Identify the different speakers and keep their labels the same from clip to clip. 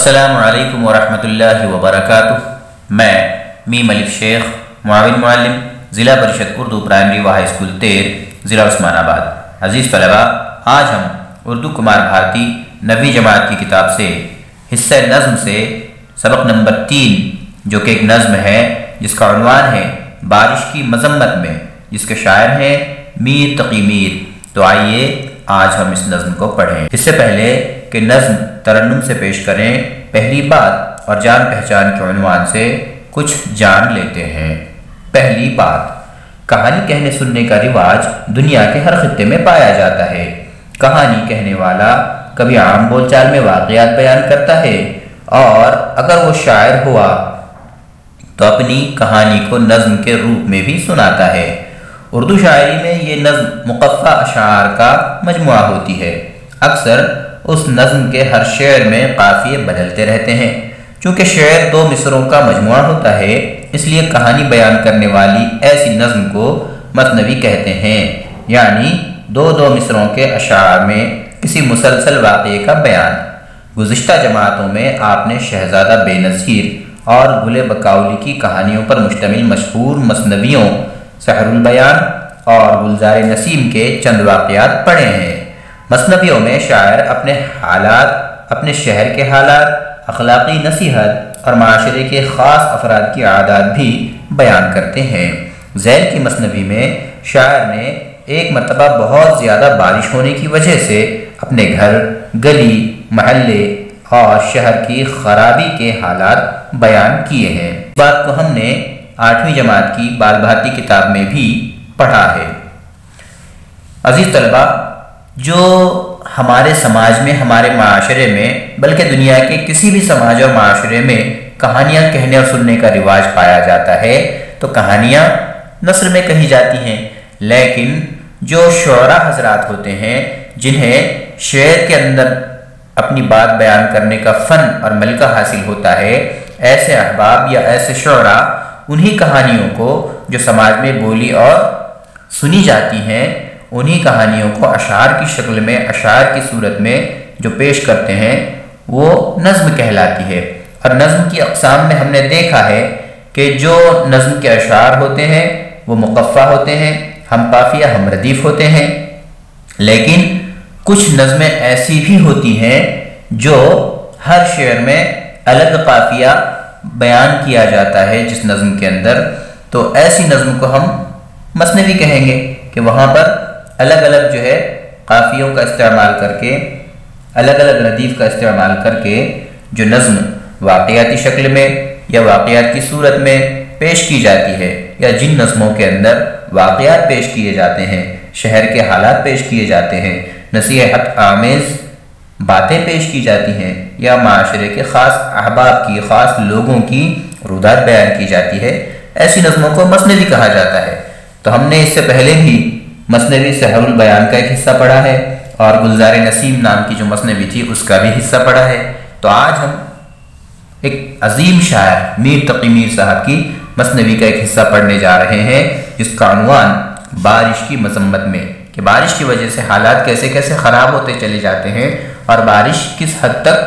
Speaker 1: السلام علیکم ورحمۃ اللہ وبرکاتہ۔ میں میم الف شیخ معاون معلم ضلع پریشد اردو پرائمری و ہائی اسکول تیر ضلع عثمان آباد۔ عزیز طلباء، آج ہم اردو کمار بھارتی 9ویں جماعت کی کتاب سے حصہ نظم سے سبق نمبر 3 جو کہ ایک نظم ہے جس کا عنوان ہے بارش کی مذمت میں، جس کے شاعر ہیں میر تقی میر۔ تو آئیے آج ہم اس نظم کو پڑھیں۔ اس سے پہلے کہ نظم ترنم سے پیش کریں، پہلی بات اور جان پہچان کے عنوان سے کچھ جان لیتے ہیں۔ پہلی بات، کہانی کہنے سننے کا رواج دنیا کے ہر خطے میں پایا جاتا ہے۔ کہانی کہنے والا کبھی عام بول چال میں واقعات بیان کرتا ہے، اور اگر وہ شاعر ہوا تو اپنی کہانی کو نظم کے روپ میں بھی سناتا ہے۔ اردو شاعری میں یہ نظم مقفع اشعار کا مجموعہ ہوتی ہے۔ اکثر اس نظم کے ہر شعر میں قافیے بدلتے رہتے ہیں۔ چونکہ شعر 2 مصروں کا مجموعہ ہوتا ہے، اس لیے کہانی بیان کرنے والی ایسی نظم کو مثنوی کہتے ہیں، یعنی 2 مصروں کے اشعار میں کسی مسلسل واقعے کا بیان۔ گزشتہ جماعتوں میں آپ نے شہزادہ بے نظیر اور گل بکاؤلی کی کہانیوں پر مشتمل مشہور مثنویوں سحر البیان اور گلزار نسیم کے چند واقعات پڑھے ہیں۔ مثنویوں میں شاعر اپنے حالات، اپنے شہر کے حالات، اخلاقی نصیحت اور معاشرے کے خاص افراد کی عادات بھی بیان کرتے ہیں۔ ذیل کی مثنوی میں شاعر نے ایک مرتبہ بہت زیادہ بارش ہونے کی وجہ سے اپنے گھر، گلی، محلے اور شہر کی خرابی کے حالات بیان کیے ہیں۔ اس بات کو ہم نے 8ویں جماعت کی بال بھارتی کتاب میں بھی پڑھا ہے۔ عزیز طلباء، جو ہمارے سماج میں، ہمارے معاشرے میں، بلکہ دنیا کے کسی بھی سماج اور معاشرے میں کہانیاں کہنے اور سننے کا رواج پایا جاتا ہے، تو کہانیاں نثر میں کہی جاتی ہیں، لیکن جو شعراء حضرات ہوتے ہیں جنہیں شعر کے اندر اپنی بات بیان کرنے کا فن اور ملکہ حاصل ہوتا ہے، ایسے احباب یا ایسے شعراء انہی کہانیوں کو جو سماج میں بولی اور سنی جاتی ہیں، انہی کہانیوں کو اشعار کی شکل میں، اشعار کی صورت میں جو پیش کرتے ہیں وہ نظم کہلاتی ہے۔ اور نظم کی اقسام میں ہم نے دیکھا ہے کہ جو نظم کے اشعار ہوتے ہیں وہ مقفع ہوتے ہیں، ہم قافیہ ہم ردیف ہوتے ہیں، لیکن کچھ نظمیں ایسی بھی ہوتی ہیں جو ہر شعر میں الگ قافیہ بیان کیا جاتا ہے جس نظم کے اندر، تو ایسی نظم کو ہم مثنوی کہیں گے کہ وہاں پر الگ الگ جو ہے قافیوں کا استعمال کر کے، الگ الگ ردیف کا استعمال کر کے جو نظم واقعاتی شکل میں یا واقعات کی صورت میں پیش کی جاتی ہے، یا جن نظموں کے اندر واقعات پیش کیے جاتے ہیں، شہر کے حالات پیش کیے جاتے ہیں، نصیحت آمیز باتیں پیش کی جاتی ہیں، یا معاشرے کے خاص احباب کی، خاص لوگوں کی رودات بیان کی جاتی ہے، ایسی نظموں کو مثنوی کہا جاتا ہے۔ تو ہم نے اس سے پہلے بھی مثنوی سحر البیان کا ایک حصہ پڑھا ہے، اور گلزار نسیم نام کی جو مثنوی تھی اس کا بھی حصہ پڑھا ہے۔ تو آج ہم ایک عظیم شاعر میر تقی میر صاحب کی مثنوی کا ایک حصہ پڑھنے جا رہے ہیں، جس کا عنوان بارش کی مذمت میں، کہ بارش کی وجہ سے حالات کیسے کیسے خراب ہوتے چلے جاتے ہیں، اور بارش کس حد تک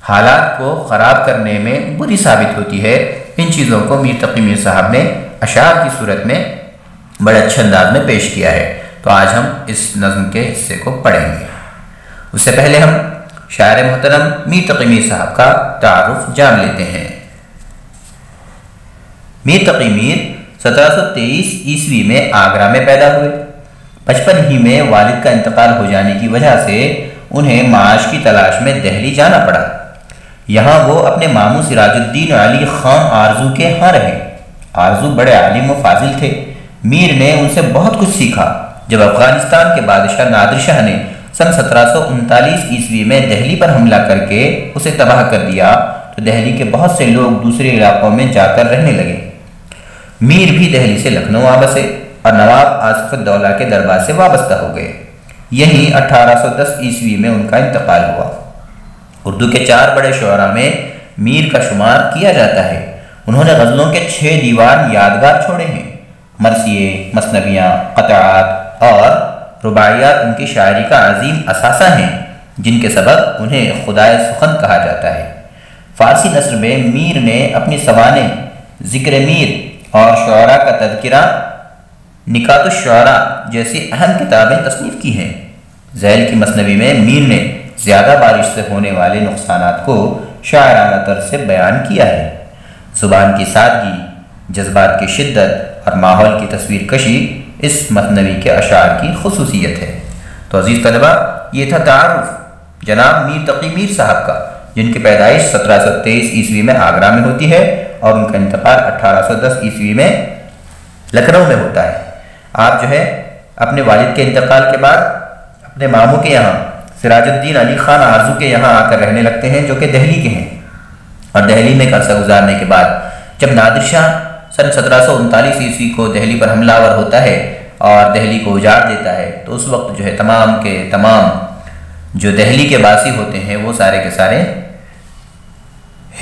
Speaker 1: حالات کو خراب کرنے میں بری ثابت ہوتی ہے۔ ان چیزوں کو میر تقی میر صاحب نے اشعار کی صورت میں بڑے اچھے انداز میں پیش کیا ہے۔ تو آج ہم اس نظم کے حصے کو پڑھیں گے۔ اس سے پہلے ہم شاعر محترم میر تقی میر صاحب کا تعارف جان لیتے ہیں۔ میر تقی میر 1723 عیسوی میں آگرہ میں پیدا ہوئے۔ بچپن ہی میں والد کا انتقال ہو جانے کی وجہ سے انہیں معاش کی تلاش میں دہلی جانا پڑا۔ یہاں وہ اپنے ماموں سراج الدین علی خان آرزو کے ہاں رہے۔ آرزو بڑے عالم و فاضل تھے۔ میر نے ان سے بہت کچھ سیکھا۔ جب افغانستان کے بادشاہ نادر شاہ نے سن 1739 عیسوی میں دہلی پر حملہ کر کے اسے تباہ کر دیا، تو دہلی کے بہت سے لوگ دوسرے علاقوں میں جا کر رہنے لگے۔ میر بھی دہلی سے لکھنؤ آ بسے اور نواب آصف الدولہ کے دربار سے وابستہ ہو گئے۔ یہیں 1810 عیسوی میں ان کا انتقال ہوا۔ اردو کے 4 بڑے شعراء میں میر کا شمار کیا جاتا ہے۔ انہوں نے غزلوں کے 6 دیوان یادگار چھوڑے ہیں۔ مرثیے، مثنویاں، قطعات اور رباعیات ان کی شاعری کا عظیم اثاثہ ہیں، جن کے سبب انہیں خدائے سخن کہا جاتا ہے۔ فارسی نثر میں میر نے اپنی سوانح ذکر میر اور شعراء کا تذکرہ نکات الشعراء جیسی اہم کتابیں تصنیف کی ہیں۔ ذیل کی مثنوی میں میر نے زیادہ بارش سے ہونے والے نقصانات کو شاعرانہ طرز سے بیان کیا ہے۔ زبان کی سادگی، جذبات کی شدت اور ماحول کی تصویر کشی اس مثنوی کے اشعار کی خصوصیت ہے۔ تو عزیز طلبہ، یہ تھا تعارف جناب میر تقی میر صاحب کا، جن کی پیدائش 1723 عیسوی میں آگرہ میں ہوتی ہے اور ان کا انتقال 1810 عیسوی میں لکھنؤ میں ہوتا ہے۔ آپ جو ہے اپنے والد کے انتقال کے بعد اپنے ماموں کے یہاں سراج الدین علی خان آرزو کے یہاں آ کر رہنے لگتے ہیں، جو کہ دہلی کے ہیں۔ اور دہلی میں ایک عرصہ گزارنے کے بعد جب نادر شاہ سن 1739 عیسوی کو دہلی پر حملہ آور ہوتا ہے اور دہلی کو اجاڑ دیتا ہے، تو اس وقت جو ہے تمام کے تمام جو دہلی کے باسی ہوتے ہیں وہ سارے کے سارے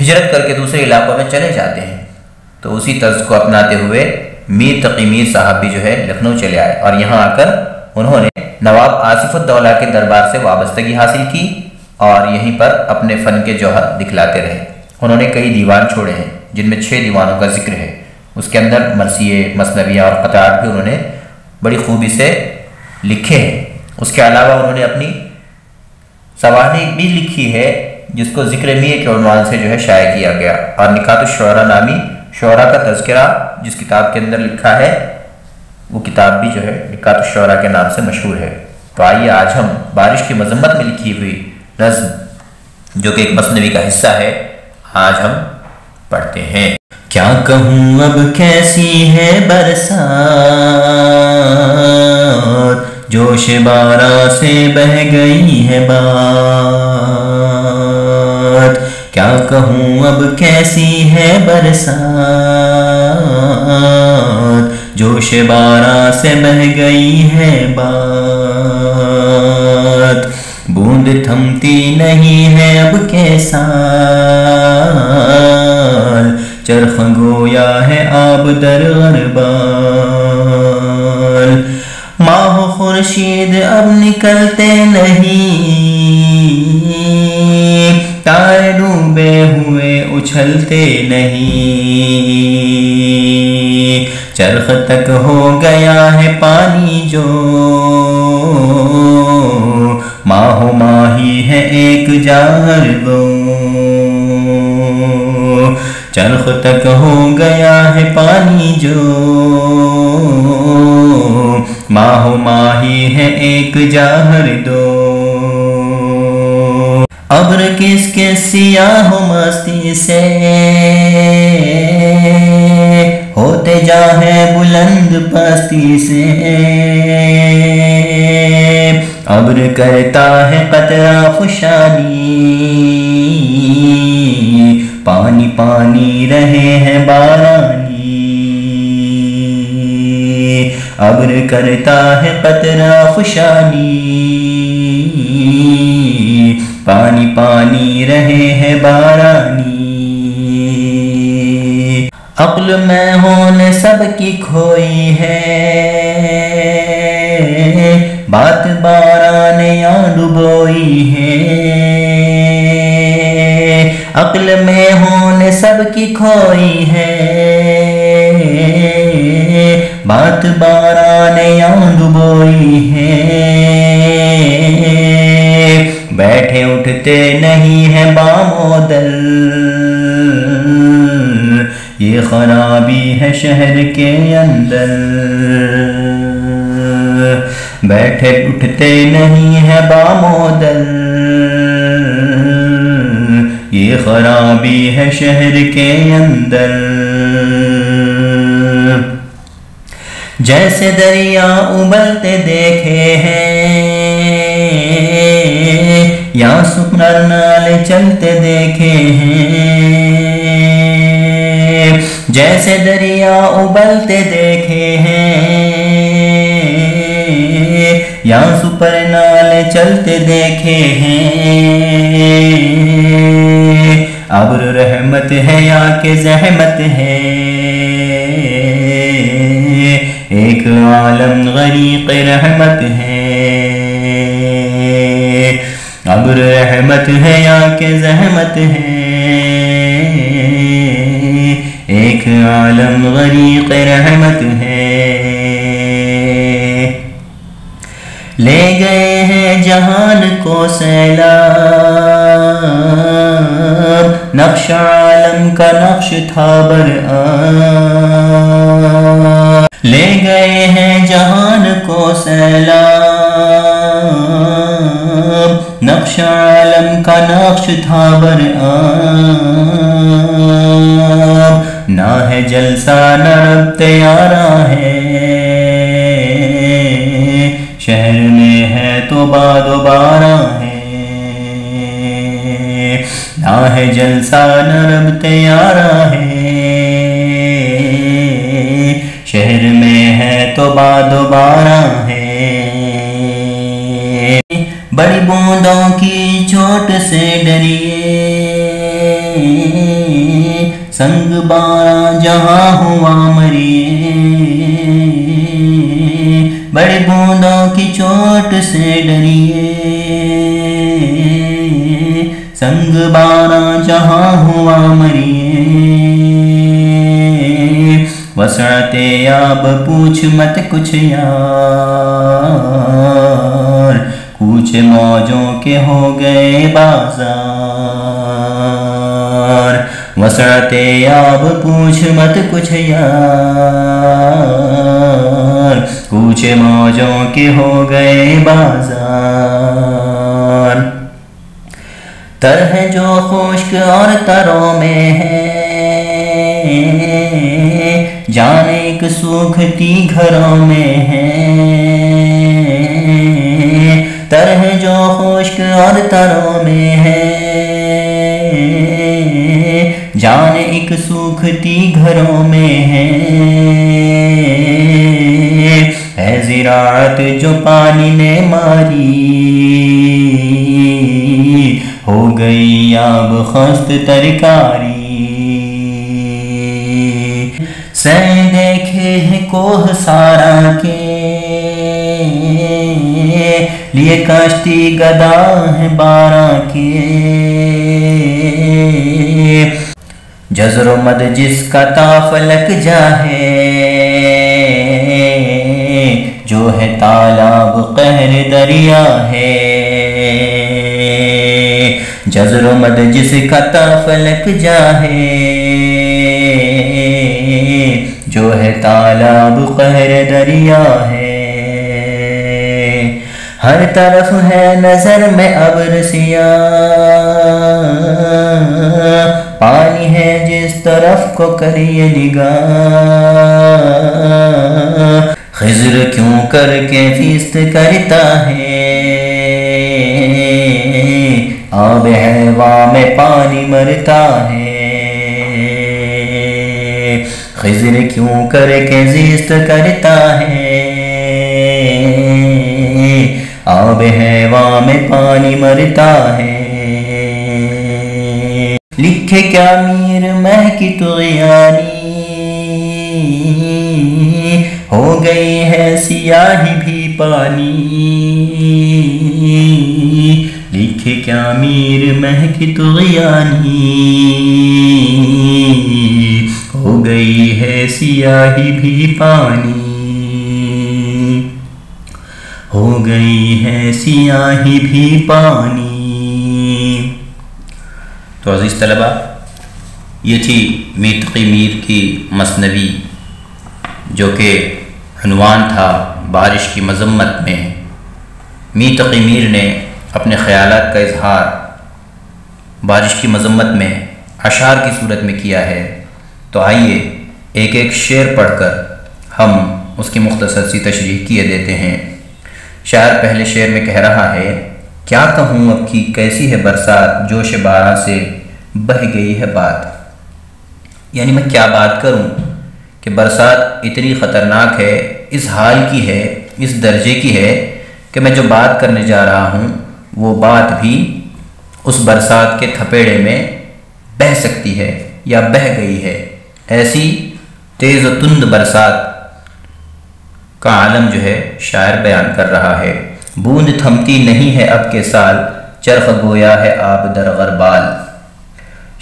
Speaker 1: ہجرت کر کے دوسرے علاقوں میں چلے جاتے ہیں۔ تو اسی طرز کو اپناتے ہوئے میر تقی میر صاحب بھی جو ہے لکھنؤ چلے آئے اور یہاں آ کر انہوں نے نواب آصف الدولہ کے دربار سے وابستگی حاصل کی اور یہیں پر اپنے فن کے جوہر دکھلاتے رہے۔ انہوں نے کئی دیوان چھوڑے ہیں، جن میں 6 دیوانوں کا ذکر ہے۔ اس کے اندر مرثیے، مثنویہ اور قطعات بھی انہوں نے بڑی خوبی سے لکھے ہیں۔ اس کے علاوہ انہوں نے اپنی سوانح بھی لکھی ہے، جس کو ذکر میر کے عنوان سے جو ہے شائع کیا گیا، اور نکات الشعراء نامی شعراء کا تذکرہ جس کتاب کے اندر لکھا ہے، وہ کتاب بھی جو ہے نکات الشعراء کے نام سے مشہور ہے۔ تو آئیے آج ہم بارش کی مذمت میں لکھی ہوئی نظم، جو کہ ایک مثنوی کا حصہ ہے، آج ہم پڑھتے ہیں۔ کیا کہوں اب کیسی ہے برسات، جوش بارہ سے بہ گئی ہے بات۔ کیا کہوں اب کیسی ہے برسات، جوش بارہ سے بہ گئی ہے بات۔ بوند تھمتی نہیں ہے اب کے سال، چرخ گویا ہے آب در غربال۔ ماہ و خورشید اب نکلتے نہیں، تارے ڈوبے ہوئے اچھلتے نہیں۔ چرخ تک ہو گیا ہے پانی جو، ماہ و ماہی ہے ایک جاہر دو۔ چرخ تک ہو گیا ہے پانی جو، ماہ و ماہی ہے ایک جاہر دو۔ ابر کس کے سیاہ مستی سے ہوتے جاہے بلند پستی سے۔ ابر کرتا ہے قطرہ فشانی، پانی پانی رہے ہیں بارانی۔ ابر کرتا ہے قطرہ فشانی، پانی پانی رہے ہیں بارانی۔ عقل میں ہونے سب کی کھوئی ہے، بات بارہ نے یہاں ڈبوئی ہے۔ عقل میں ہونے سب کی کھوئی ہے، بات بارہ نے یہاں ڈبوئی ہے۔ بیٹھے اٹھتے نہیں ہے بام و دل، یہ خرابی ہے شہر کے اندر۔ بیٹھے اٹھتے نہیں ہے بام و دل، یہ خرابی ہے شہر کے اندر۔ جیسے دریا ابلتے دیکھے ہیں، یا سپر نالے چلتے دیکھے ہیں۔ جیسے دریا ابلتے دیکھے ہیں، یا سپر نالے چلتے دیکھے ہیں۔ ابر رحمت ہے یا کہ زحمت ہے، ایک عالم غریق رحمت ہے۔ ابر رحمت ہے یا کہ زحمت ہے، ایک عالم غریق رحمت ہے، لے گئے ہیں جہان کو سیلاب، نقش عالم کا نقش تھا برآب، لے گئے ہیں جہان کو سیلاب، نقش عالم کا نقش تھا برآب، نہ ہے جلسہ نہ رب تیارہ ہے، شہر میں ہے تو باد و بارہ ہے، نہ ہے جلسہ نہ رب تیارہ ہے، شہر میں ہے تو باد و بارہ ہے، بڑی بوندوں کی چوٹ سے ڈریے، سنگ بارہ جہاں ہوا مریے، بڑی بوندوں کی چوٹ سے ڈریے، سنگ بارہ جہاں ہوا مریے، وسعت آب پوچھ مت کچھ یار، کوچ موجوں کے ہو گئے بازار، وسعت آب پوچھ مت کچھ یار، کوچ موجوں کے ہو گئے بازار، تر ہے جو خشک اور تروں میں ہے، جان ایک سوکھتی گھروں میں ہے، تر ہے جو خشک اور تروں میں ہے، جان ایک سوکھتی گھروں میں ہے، زراعت جو پانی نے ماری، ہو گئی آب خست ترکاری، سین دیکھے ہیں کوہ سارا کے لیے، کشتی گدا ہے بارہ کے، جزر و مد جس کا تا فلک جاہے، جو ہے تالاب قہر دریا ہے، جزر و مد جس کا تا فلک جاہے، جو ہے تالاب قہر دریا ہے، ہر طرف ہے نظر میں ابر سیاہ، پانی ہے جس طرف کو کریے نگاہ، خضر کیوں کر کے فیست کرتا ہے، آب حیوان میں پانی مرتا ہے، خضر کیوں کر کے زیست کرتا ہے، آب حیوان میں پانی مرتا ہے، لکھے کیا میر مہ کی طغیانی، ہو گئی ہے سیاہی بھی پانی، لکھے کیا میر مہ کی طغیانی، ہو گئی ہے سیاہی بھی پانی، ہو گئی ہے سیاہی بھی پانی۔ تو عزیز طلبہ، یہ تھی میر تقی میر کی مثنوی، جو کہ عنوان تھا بارش کی مذمت میں۔ میر تقی میر نے اپنے خیالات کا اظہار بارش کی مذمت میں اشعار کی صورت میں کیا ہے۔ تو آئیے ایک ایک شعر پڑھ کر ہم اس کی مختصر سی تشریح کیے دیتے ہیں۔ شاعر پہلے شعر میں کہہ رہا ہے، کیا کہوں اب کی کیسی ہے برسات، جوش بارہ سے بہہ گئی ہے بات۔ یعنی میں کیا بات کروں کہ برسات اتنی خطرناک ہے، اس حال کی ہے، اس درجے کی ہے کہ میں جو بات کرنے جا رہا ہوں وہ بات بھی اس برسات کے تھپیڑے میں بہہ سکتی ہے یا بہہ گئی ہے۔ ایسی تیز و تند برسات کا عالم جو ہے شاعر بیان کر رہا ہے۔ بوند تھمتی نہیں ہے اب کے سال، چرخ گویا ہے آب در غربال۔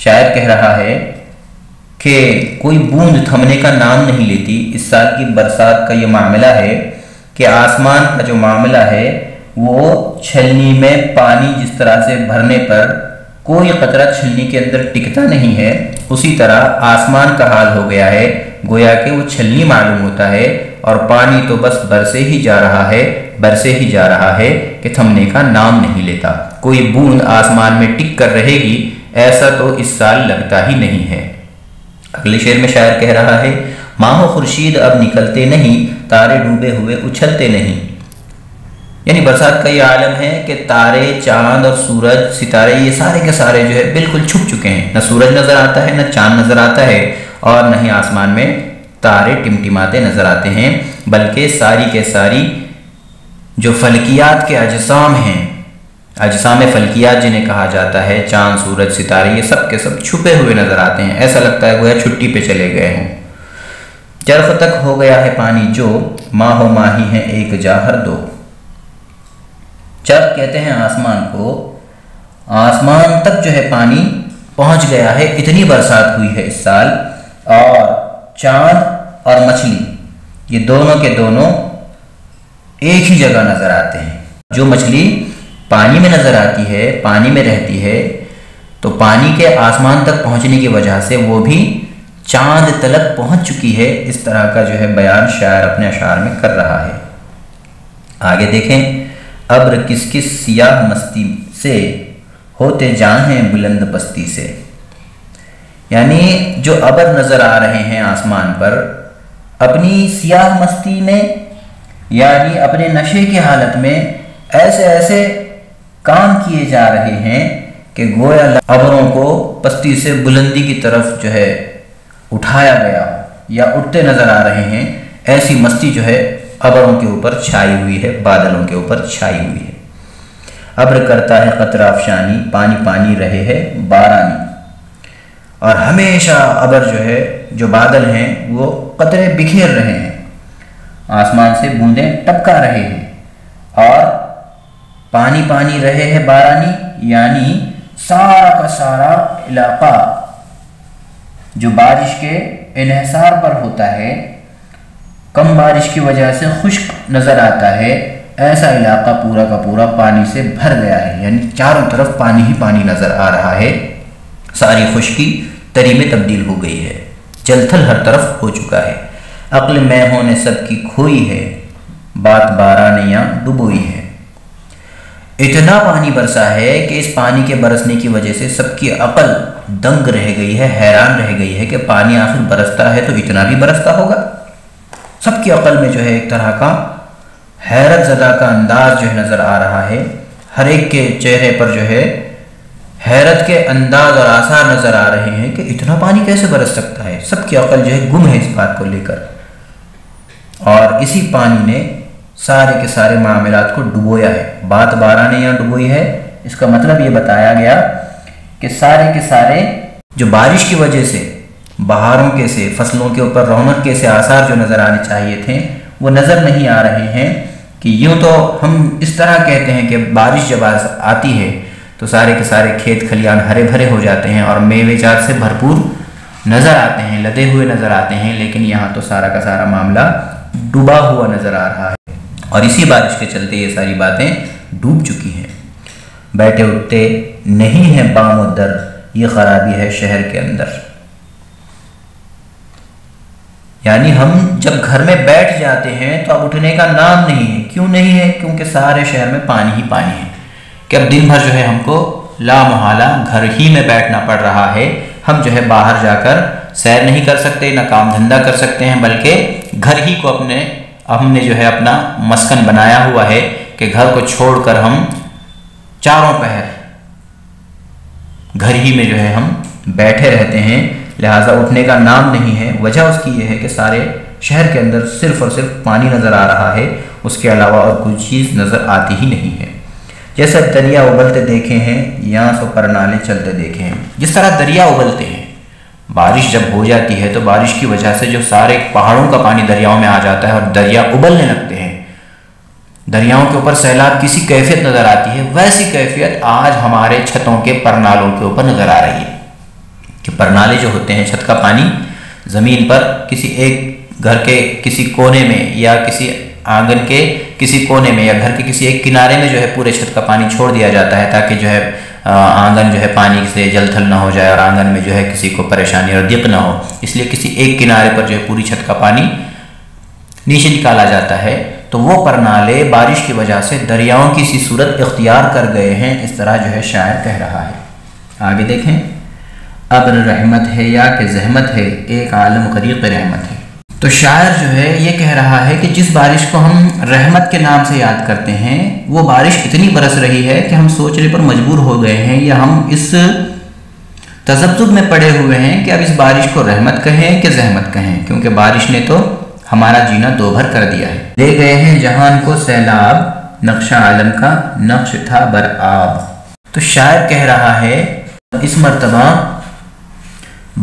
Speaker 1: شاعر کہہ رہا ہے کہ کوئی بوند تھمنے کا نام نہیں لیتی۔ اس سال کی برسات کا یہ معاملہ ہے کہ آسمان کا جو معاملہ ہے وہ چھلنی میں پانی جس طرح سے بھرنے پر کوئی قطرہ چھلنی کے اندر ٹکتا نہیں ہے، اسی طرح آسمان کا حال ہو گیا ہے، گویا کہ وہ چھلنی معلوم ہوتا ہے اور پانی تو بس برسے ہی جا رہا ہے کہ تھمنے کا نام نہیں لیتا۔ کوئی بوند آسمان میں ٹک کر رہے گی ایسا تو اس سال لگتا ہی نہیں ہے۔ اگلے شعر میں شاعر کہہ رہا ہے ماہ و خورشید اب نکلتے نہیں، تارے ڈوبے ہوئے اچھلتے نہیں۔ یعنی برسات کا یہ عالم ہے کہ تارے، چاند اور سورج، ستارے، یہ سارے کے سارے جو ہے بالکل چھپ چکے ہیں، نہ سورج نظر آتا ہے، نہ چاند نظر آتا ہے، اور نہ ہی آسمان میں تارے ٹمٹماتے نظر آتے ہیں، بلکہ ساری کے ساری جو فلکیات کے اجسام ہیں، اجسام فلکیات جنہیں کہا جاتا ہے، چاند، سورج، ستارے، یہ سب کے سب چھپے ہوئے نظر آتے ہیں، ایسا لگتا ہے گویا چھٹی پہ چلے گئے ہوں۔ چرخ تک ہو گیا ہے پانی جو، ماہ و ماہی ہیں ایک جا ہر دو۔ چرخ کہتے ہیں آسمان کو، آسمان تک جو ہے پانی پہنچ گیا ہے، اتنی برسات ہوئی ہے اس سال، اور چاند اور مچھلی یہ دونوں کے دونوں ایک ہی جگہ نظر آتے ہیں۔ جو مچھلی پانی میں نظر آتی ہے، پانی میں رہتی ہے، تو پانی کے آسمان تک پہنچنے کی وجہ سے وہ بھی چاند تلک پہنچ چکی ہے۔ اس طرح کا جو ہے بیان شاعر اپنے اشعار میں کر رہا ہے۔ آگے دیکھیں، ابر کس کس سیاہ مستی سے، ہوتے جاں ہیں بلند پستی سے۔ یعنی جو ابر نظر آ رہے ہیں آسمان پر، اپنی سیاہ مستی میں، یعنی اپنے نشے کی حالت میں ایسے ایسے کام کیے جا رہے ہیں کہ گویا ابروں کو پستی سے بلندی کی طرف جو ہے اٹھایا گیا ہو یا اٹھتے نظر آ رہے ہیں، ایسی مستی جو ہے ابروں کے اوپر چھائی ہوئی ہے، بادلوں کے اوپر چھائی ہوئی ہے۔ ابر کرتا ہے قطرہ افشانی، پانی پانی رہے ہے بارانی۔ اور ہمیشہ ابر جو ہے، جو بادل ہیں وہ قطرے بکھیر رہے ہیں، آسمان سے بوندیں ٹپکا رہے ہیں، اور پانی پانی رہے ہے بارانی، یعنی سارا کا سارا علاقہ جو بارش کے انحصار پر ہوتا ہے، کم بارش کی وجہ سے خشک نظر آتا ہے، ایسا علاقہ پورا کا پورا پانی سے بھر گیا ہے، یعنی چاروں طرف پانی ہی پانی نظر آ رہا ہے، ساری خشکی تری میں تبدیل ہو گئی ہے، جل تھل ہر طرف ہو چکا ہے۔ عقل میں ہونے سب کی کھوئی ہے، بات باراں ڈبوئی ہے۔ اتنا پانی برسا ہے کہ اس پانی کے برسنے کی وجہ سے سب کی عقل دنگ رہ گئی ہے، حیران رہ گئی ہے کہ پانی آخر برستا ہے تو اتنا بھی برستا ہوگا۔ سب کی عقل میں جو ہے ایک طرح کا حیرت زدہ کا انداز جو ہے نظر آ رہا ہے، ہر ایک کے چہرے پر جو ہے حیرت کے انداز اور آثار نظر آ رہے ہیں کہ اتنا پانی کیسے برس سکتا ہے۔ سب کی عقل جو ہے گم ہے اس بات کو لے کر، اور اسی پانی نے سارے کے سارے معاملات کو ڈبویا ہے۔ بات باراں نے یہاں ڈبوئی ہے، اس کا مطلب یہ بتایا گیا کہ سارے کے سارے جو بارش کی وجہ سے بہاروں کے سے فصلوں کے اوپر رونق کے سے آثار جو نظر آنے چاہیے تھے وہ نظر نہیں آ رہے ہیں، کہ یوں تو ہم اس طرح کہتے ہیں کہ بارش جب آتی ہے تو سارے کے سارے کھیت کھلیان ہرے بھرے ہو جاتے ہیں اور میوے جات سے بھرپور نظر آتے ہیں، لدے ہوئے نظر آتے ہیں، لیکن یہاں تو سارا کا سارا معاملہ ڈوبا ہوا نظر آ رہا ہے، اور اسی بارش کے چلتے یہ ساری باتیں ڈوب چکی ہیں۔ بیٹھے اٹھتے نہیں ہیں بام و در، یہ خرابی ہے شہر کے اندر۔ یعنی ہم جب گھر میں بیٹھ جاتے ہیں تو اب اٹھنے کا نام نہیں ہے۔ کیوں نہیں ہے؟ کیونکہ سارے شہر میں پانی ہی پانی ہے، کہ اب دن بھر جو ہے ہم کو لا محالہ گھر ہی میں بیٹھنا پڑ رہا ہے۔ ہم جو ہے باہر جا کر سیر نہیں کر سکتے، نہ کام دھندہ کر سکتے ہیں، بلکہ گھر ہی کو ہم نے جو ہے اپنا مسکن بنایا ہوا ہے، کہ گھر کو چھوڑ کر ہم چاروں پہر گھر ہی میں جو ہے ہم بیٹھے رہتے ہیں، لہٰذا اٹھنے کا نام نہیں ہے۔ وجہ اس کی یہ ہے کہ سارے شہر کے اندر صرف اور صرف پانی نظر آ رہا ہے، اس کے علاوہ اور کوئی چیز نظر آتی ہی نہیں ہے۔ جیسے دریا ابلتے دیکھے ہیں یہاں سو پرنالے چلتے دیکھے ہیں، جس طرح دریا ابلتے ہیں، بارش جب ہو جاتی ہے تو بارش کی وجہ سے جو سارے پہاڑوں کا پانی دریاؤں میں آ جاتا ہے اور دریا ابلنے لگتے ہیں، دریاؤں کے اوپر سیلاب کسی کیفیت نظر آتی ہے، ویسی کیفیت آج ہمارے چھتوں کے پرنالوں کے اوپر نظر آ رہی ہے۔ کہ پرنالے جو ہوتے ہیں، چھت کا پانی زمین پر کسی ایک گھر کے کسی کونے میں یا کسی آنگن کے کسی کونے میں یا گھر کے کسی ایک کنارے میں جو ہے پورے چھت کا پانی چھوڑ دیا جاتا ہے، تاکہ جو ہے آنگن جو ہے پانی سے جل تھل نہ ہو جائے اور آنگن میں جو ہے کسی کو پریشانی اور دق نہ ہو، اس لیے کسی ایک کنارے پر جو ہے پوری چھت کا پانی نیچے نکالا جاتا ہے۔ تو وہ پرنالے بارش کی وجہ سے دریاؤں کی سی صورت اختیار کر گئے ہیں، اس طرح جو ہے شاعر کہہ رہا ہے۔ آگے دیکھیں، ابر رحمت ہے یا کہ زحمت ہے، ایک عالم غریق رحمت ہے۔ تو شاعر جو ہے یہ کہہ رہا ہے کہ جس بارش کو ہم رحمت کے نام سے یاد کرتے ہیں، وہ بارش اتنی برس رہی ہے کہ ہم سوچنے پر مجبور ہو گئے ہیں، یا ہم اس تذبذب میں پڑے ہوئے ہیں کہ اب اس بارش کو رحمت کہیں کہ زحمت کہیں، کیونکہ بارش نے تو ہمارا جینا دو بھر کر دیا ہے۔ لے گئے ہیں جہان کو سیلاب، نقشہ عالم کا نقش تھا برآب۔ تو شاعر کہہ رہا ہے اس مرتبہ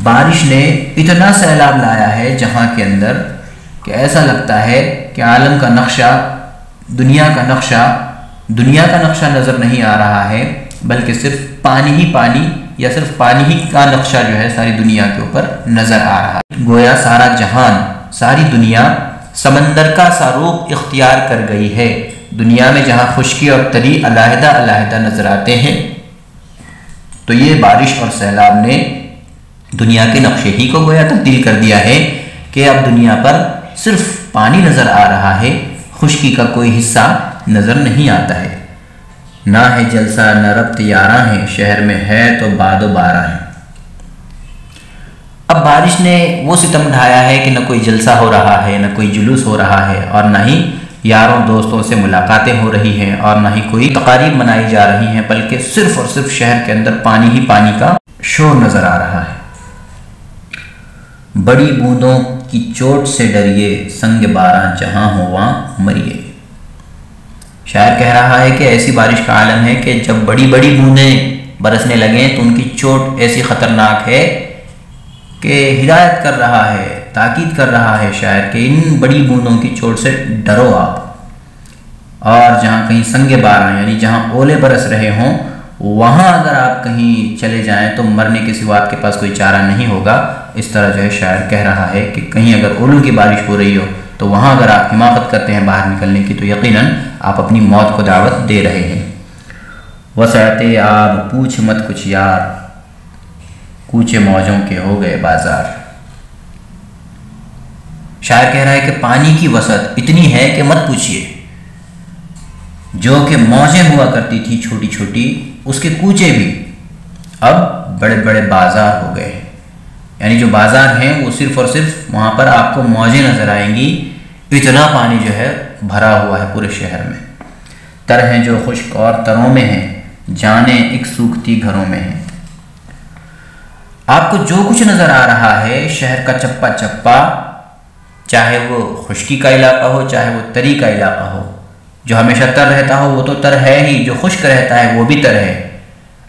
Speaker 1: بارش نے اتنا سیلاب لایا ہے جہاں کے اندر کہ ایسا لگتا ہے کہ عالم کا نقشہ، دنیا کا نقشہ نظر نہیں آ رہا ہے، بلکہ صرف پانی ہی پانی یا صرف پانی ہی کا نقشہ جو ہے ساری دنیا کے اوپر نظر آ رہا ہے۔ گویا سارا جہان، ساری دنیا سمندر کا سا روپ اختیار کر گئی ہے۔ دنیا میں جہاں خشکی اور تری علیحدہ علیحدہ نظر آتے ہیں، تو یہ بارش اور سیلاب نے دنیا کے نقشے ہی کو گویا تبدیل کر دیا ہے کہ اب دنیا پر صرف پانی نظر آ رہا ہے، خشکی کا کوئی حصہ نظر نہیں آتا ہے۔ نہ ہے جلسہ نہ ربط یاراں ہے، شہر میں ہے تو باد و بارہ ہے۔ اب بارش نے وہ ستم ڈھایا ہے کہ نہ کوئی جلسہ ہو رہا ہے، نہ کوئی جلوس ہو رہا ہے، اور نہ ہی یاروں دوستوں سے ملاقاتیں ہو رہی ہیں، اور نہ ہی کوئی تقاریب منائی جا رہی ہیں، بلکہ صرف اور صرف شہر کے اندر پانی ہی پانی کا شور نظر آ رہا ہے۔ بڑی بوندوں کی چوٹ سے ڈریے، سنگ باراں جہاں ہو وہاں مریے۔ شاعر کہہ رہا ہے کہ ایسی بارش کا عالم ہے کہ جب بڑی بڑی بوندیں برسنے لگیں تو ان کی چوٹ ایسی خطرناک ہے کہ ہدایت کر رہا ہے، تاکید کر رہا ہے شاعر کہ ان بڑی بوندوں کی چوٹ سے ڈرو آپ، اور جہاں کہیں سنگ باراں یعنی جہاں اولے برس رہے ہوں، وہاں اگر آپ کہیں چلے جائیں تو مرنے کے سوا آپ کے پاس کوئی چارہ نہیں ہوگا۔ اس طرح جو ہے شاعر کہہ رہا ہے کہ کہیں اگر اولوں کی بارش ہو رہی ہو تو وہاں اگر آپ حماقت کرتے ہیں باہر نکلنے کی، تو یقیناً آپ اپنی موت کو دعوت دے رہے ہیں۔ وسعت آب پوچھ مت کچھ یار، کوچے موجوں کے ہو گئے بازار۔ شاعر کہہ رہا ہے کہ پانی کی وسعت اتنی ہے کہ مت پوچھئے، جو کہ موجیں ہوا کرتی تھی چھوٹی چھوٹی، اس کے کوچے بھی اب بڑے بڑے بازار ہو گئے ہیں۔ یعنی جو بازار ہیں وہ صرف اور صرف وہاں پر آپ کو موجیں نظر آئیں گی، اتنا پانی جو ہے بھرا ہوا ہے پورے شہر میں۔ تر ہیں جو خشک اور تروں میں ہیں، جانیں ایک سوکھتی گھروں میں ہیں۔ آپ کو جو کچھ نظر آ رہا ہے شہر کا چپا چپا، چاہے وہ خشکی کا علاقہ ہو چاہے وہ تری کا علاقہ ہو، جو ہمیشہ تر رہتا ہو وہ تو تر ہے ہی، جو خشک رہتا ہے وہ بھی تر ہے۔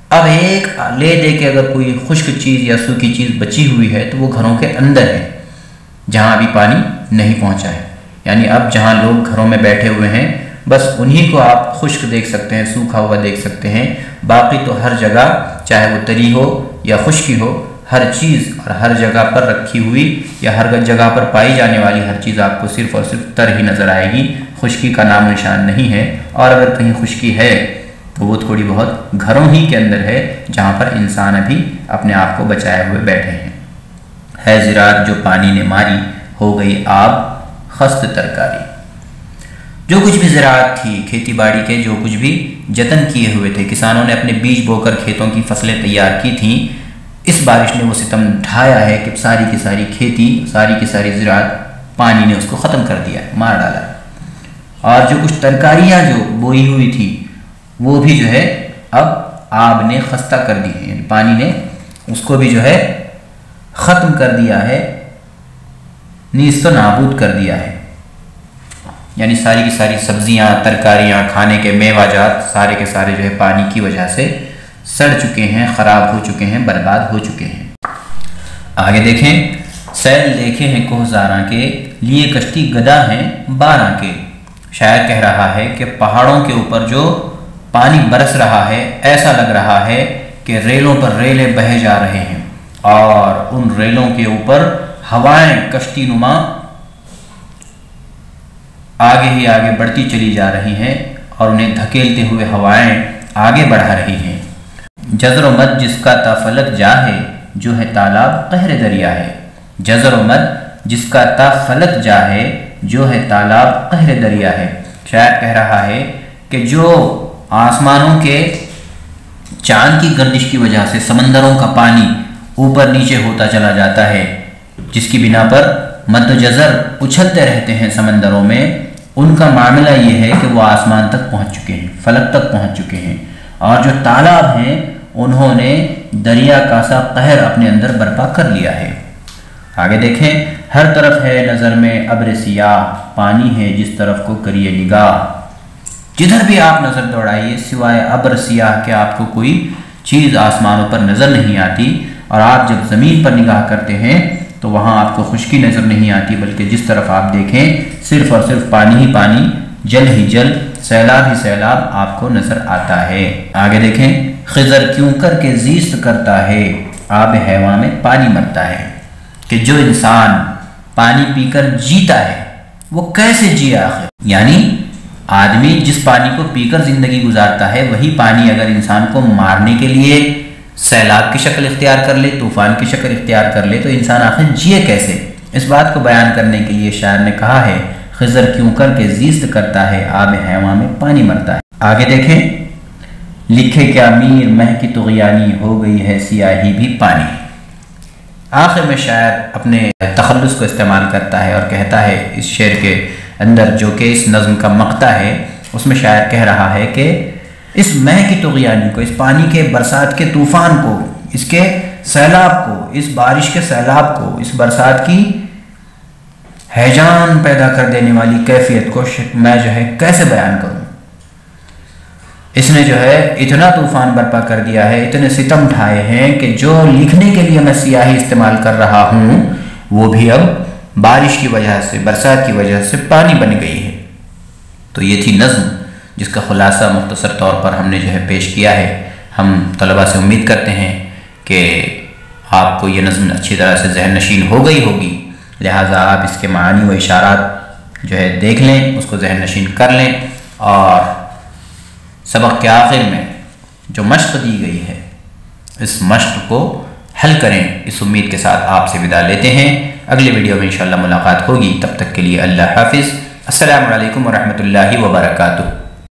Speaker 1: اب ایک لے دے کے اگر کوئی خشک چیز یا سوکھی چیز بچی ہوئی ہے تو وہ گھروں کے اندر ہے، جہاں ابھی پانی نہیں پہنچا ہے۔ یعنی اب جہاں لوگ گھروں میں بیٹھے ہوئے ہیں، بس انہی کو آپ خشک دیکھ سکتے ہیں، سوکھا ہوا دیکھ سکتے ہیں، باقی تو ہر جگہ چاہے وہ تری ہو یا خشکی ہو، ہر چیز اور ہر جگہ پر رکھی ہوئی یا ہر جگہ پر پائی جانے والی ہر چیز آپ کو صرف اور صرف تر ہی نظر آئے گی، خشکی کا نام نشان نہیں ہے۔ اور اگر کہیں خشکی ہے تو وہ تھوڑی بہت گھروں ہی کے اندر ہے، جہاں پر انسان ابھی اپنے آپ کو بچائے ہوئے بیٹھے ہیں۔ ہے زراعت جو پانی نے ماری، ہو گئی آب خست ترکاری۔ جو کچھ بھی زراعت تھی، کھیتی باڑی کے جو کچھ بھی جتن کیے ہوئے تھے، کسانوں نے اپنے بیج بو کر کھیتوں کی فصلیں تیار کی تھیں، اس بارش نے وہ ستم ڈھایا ہے کہ ساری کی ساری کھیتی، ساری کی ساری زراعت پانی نے اس کو ختم کر دیا، مار ڈالا۔ اور جو کچھ ترکاریاں جو بوئی ہوئی تھی وہ بھی جو ہے اب آب نے خستہ کر دی ہے، یعنی پانی نے اس کو بھی جو ہے ختم کر دیا ہے، نیست و نابود کر دیا ہے۔ یعنی ساری کی ساری سبزیاں، ترکاریاں، کھانے کے میوہ جات سارے کے سارے جو ہے پانی کی وجہ سے سڑ چکے ہیں، خراب ہو چکے ہیں، برباد ہو چکے ہیں۔ آگے دیکھیں، سیل دیکھے ہیں کوہزاراں کے، لیے کشتی گدا ہیں باراں کے۔ شاعر کہہ رہا ہے کہ پہاڑوں کے اوپر جو پانی برس رہا ہے، ایسا لگ رہا ہے کہ ریلوں پر ریلیں بہے جا رہے ہیں، اور ان ریلوں کے اوپر ہوائیں کشتی نما آگے ہی آگے بڑھتی چلی جا رہی ہیں اور انہیں دھکیلتے ہوئے ہوائیں آگے بڑھا رہی ہیں۔ جزر و مد جس کا تا فلک جا ہے، جو ہے تالاب قہر دریا ہے۔ جزر و مد جس کا تا فلک جا ہے، جو ہے تالاب قہر دریا ہے۔ شاعر کہہ رہا ہے کہ جو آسمانوں کے چاند کی گردش کی وجہ سے سمندروں کا پانی اوپر نیچے ہوتا چلا جاتا ہے، جس کی بنا پر مد و جزر اچھلتے رہتے ہیں سمندروں میں، ان کا معاملہ یہ ہے کہ وہ آسمان تک پہنچ چکے ہیں، فلک تک پہنچ چکے ہیں، اور جو تالاب ہیں انہوں نے دریا کا سا قہر اپنے اندر برپا کر لیا ہے۔ آگے دیکھیں، ہر طرف ہے نظر میں ابر سیاہ، پانی ہے جس طرف کو کریے نگاہ۔ جدھر بھی آپ نظر دوڑائیے سوائے ابر سیاہ کے آپ کو کوئی چیز آسمانوں پر نظر نہیں آتی، اور آپ جب زمین پر نگاہ کرتے ہیں تو وہاں آپ کو خشکی نظر نہیں آتی، بلکہ جس طرف آپ دیکھیں صرف اور صرف پانی ہی پانی، جل ہی جل، سیلاب ہی سیلاب آپ کو نظر آتا ہے۔ آگے دیکھیں، خضر کیوں کر کے زیست کرتا ہے، آب حیواں میں پانی مرتا ہے، کہ جو انسان پانی پی کر جیتا ہے وہ کیسے جیے آخر؟ یعنی آدمی جس پانی کو پی کر زندگی گزارتا ہے وہی پانی اگر انسان کو مارنے کے لیے سیلاب کی شکل اختیار کر لے، طوفان کی شکل اختیار کر لے، تو انسان آخر جیے کیسے؟ اس بات کو بیان کرنے کے لیے شاعر نے کہا ہے، خضر کیوں کر کے زیست کرتا ہے، آب حیواں میں پانی مرتا ہے۔ آگے دیکھیں، لکھے کیا میر مہ کی طغیانی، ہو گئی ہے سیاہی بھی پانی۔ آخر میں شاعر اپنے تخلص کو استعمال کرتا ہے اور کہتا ہے اس شعر کے اندر، جو کہ اس نظم کا مقطع ہے، اس میں شاعر کہہ رہا ہے کہ اس مہ کی طغیانی کو، اس پانی کے برسات کے طوفان کو، اس کے سیلاب کو، اس بارش کے سیلاب کو، اس برسات کی ہیجان پیدا کر دینے والی کیفیت کو میں جو ہے کیسے بیان کروں؟ اس نے جو ہے اتنا طوفان برپا کر دیا ہے، اتنے ستم ڈھائے ہیں کہ جو لکھنے کے لیے میں سیاہی استعمال کر رہا ہوں وہ بھی اب بارش کی وجہ سے، برسات کی وجہ سے پانی بن گئی ہے۔ تو یہ تھی نظم جس کا خلاصہ مختصر طور پر ہم نے جو ہے پیش کیا ہے۔ ہم طلباء سے امید کرتے ہیں کہ آپ کو یہ نظم اچھی طرح سے ذہن نشین ہو گئی ہوگی، لہٰذا آپ اس کے معانی و اشارات جو ہے دیکھ لیں، اس کو ذہن نشین کر لیں، اور سبق کے آخر میں جو مشق دی گئی ہے اس مشق کو حل کریں، اس امید کے ساتھ آپ سے ودا لیتے ہیں۔ اگلے ویڈیو میں انشاءاللہ ملاقات ہوگی، تب تک کے لیے اللہ حافظ۔ السلام علیکم ورحمۃ اللہ وبرکاتہ۔